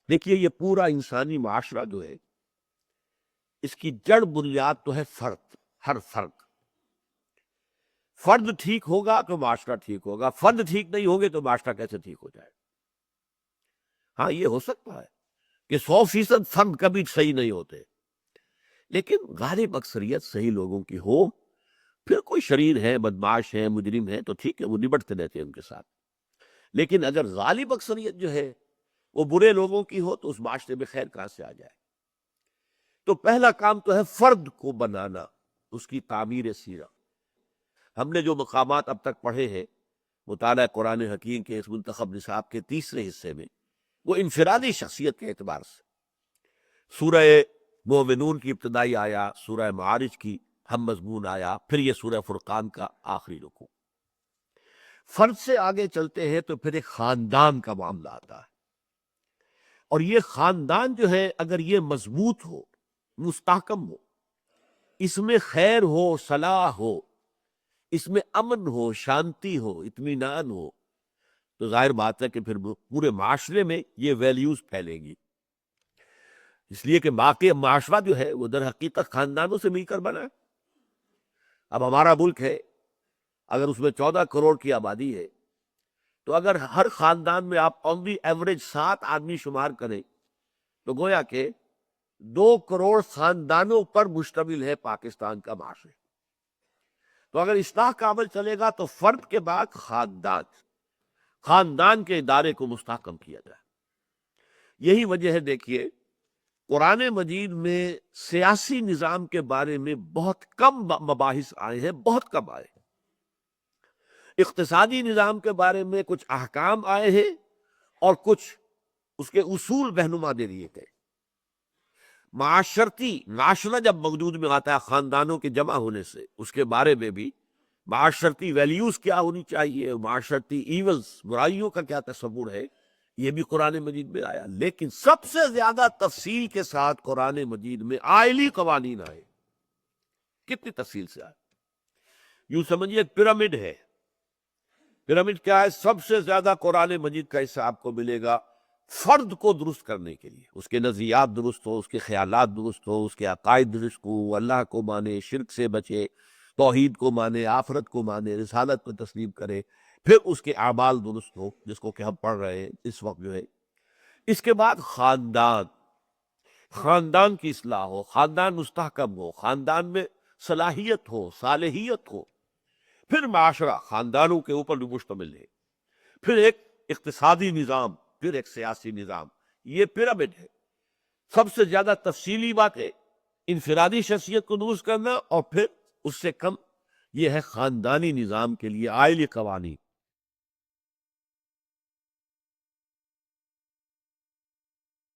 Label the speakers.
Speaker 1: دیکھیے یہ پورا انسانی معاشرہ جو ہے اس کی جڑ بنیاد تو ہے فرد، ہر فرد۔ فرد ٹھیک ہوگا تو معاشرہ ٹھیک ہوگا، فرد ٹھیک نہیں ہوگے تو معاشرہ کیسے ٹھیک ہو جائے؟ ہاں یہ ہو سکتا ہے کہ 100% فرد کبھی صحیح نہیں ہوتے، لیکن غالب اکثریت صحیح لوگوں کی ہو، پھر کوئی شریر ہے، بدمعاش ہے، مجرم ہے، تو ٹھیک ہے، وہ نبٹتے رہتے ہیں ان کے ساتھ۔ لیکن اگر غالب اکثریت جو ہے وہ برے لوگوں کی ہو تو اس معاشرے میں خیر کہاں سے آ جائے؟ تو پہلا کام تو ہے فرد کو بنانا، اس کی تعمیر سیرہ۔ ہم نے جو مقامات اب تک پڑھے ہیں مطالعہ قرآن حکیم کے اس منتخب نصاب کے تیسرے حصے میں، وہ انفرادی شخصیت کے اعتبار سے سورہ مومنون کی ابتدائی آیا، سورہ معارج کی ہم مضمون آیا، پھر یہ سورہ فرقان کا آخری رکوع۔ فرد سے آگے چلتے ہیں تو پھر ایک خاندان کا معاملہ آتا ہے، اور یہ خاندان جو ہے اگر یہ مضبوط ہو، مستحکم ہو، اس میں خیر ہو، صلاح ہو، اس میں امن ہو، شانتی ہو، اطمینان ہو، تو ظاہر بات ہے کہ پھر پورے معاشرے میں یہ ویلیوز پھیلیں گی۔ اس لیے کہ باقی معاشرہ جو ہے وہ در حقیقت خاندانوں سے مل کر بنا ہے۔ اب ہمارا ملک ہے، اگر اس میں 14 کروڑ کی آبادی ہے، تو اگر ہر خاندان میں آپ آن دی ایوریج 7 آدمی شمار کریں تو گویا کہ 2 کروڑ خاندانوں پر مشتمل ہے پاکستان کا معاشرہ۔ تو اگر اصلاح کا عمل چلے گا تو فرد کے بعد خاندان کے ادارے کو مستحکم کیا جائے۔ یہی وجہ ہے، دیکھیے قرآن مجید میں سیاسی نظام کے بارے میں بہت کم مباحث آئے ہیں، بہت کم آئے ہیں۔ اقتصادی نظام کے بارے میں کچھ احکام آئے ہیں اور کچھ اس کے اصول رہنما دے دیے گئے۔ معاشرہ جب موجود میں آتا ہے خاندانوں کے جمع ہونے سے، اس کے بارے میں بھی معاشرتی ویلیوز کیا ہونی چاہیے، معاشرتی ایونز، برائیوں کا کیا تصور ہے، یہ بھی قرآن مجید میں آیا۔ لیکن سب سے زیادہ تفصیل کے ساتھ قرآن مجید میں آئلی قوانین آئے۔ کتنی تفصیل سے آئے؟ یوں سمجھیے ایک پیرامڈ ہے۔ پیرامڈ کیا ہے؟ سب سے زیادہ قرآن مجید کا حصہ آپ کو ملے گا فرد کو درست کرنے کے لیے، اس کے نظریات درست ہو، اس کے خیالات درست ہو، اس کے عقائد درست ہو، اللہ کو مانے، شرک سے بچے، توحید کو مانے، آخرت کو مانے، رسالت کو تسلیم کرے، پھر اس کے اعمال درست ہو، جس کو کہ ہم پڑھ رہے ہیں اس وقت جو ہے۔ اس کے بعد خاندان کی اصلاح ہو، خاندان مستحکم ہو، خاندان میں صلاحیت ہو، صالحیت ہو، پھر معاشرہ خاندانوں کے اوپر بھی مشتمل ہے، پھر ایک اقتصادی نظام، پھر ایک سیاسی نظام۔ یہ پیرامڈ ہے۔ سب سے زیادہ تفصیلی بات ہے انفرادی شخصیت کو درست کرنا، اور پھر اس سے کم یہ ہے خاندانی نظام کے لیے آئلی قوانین۔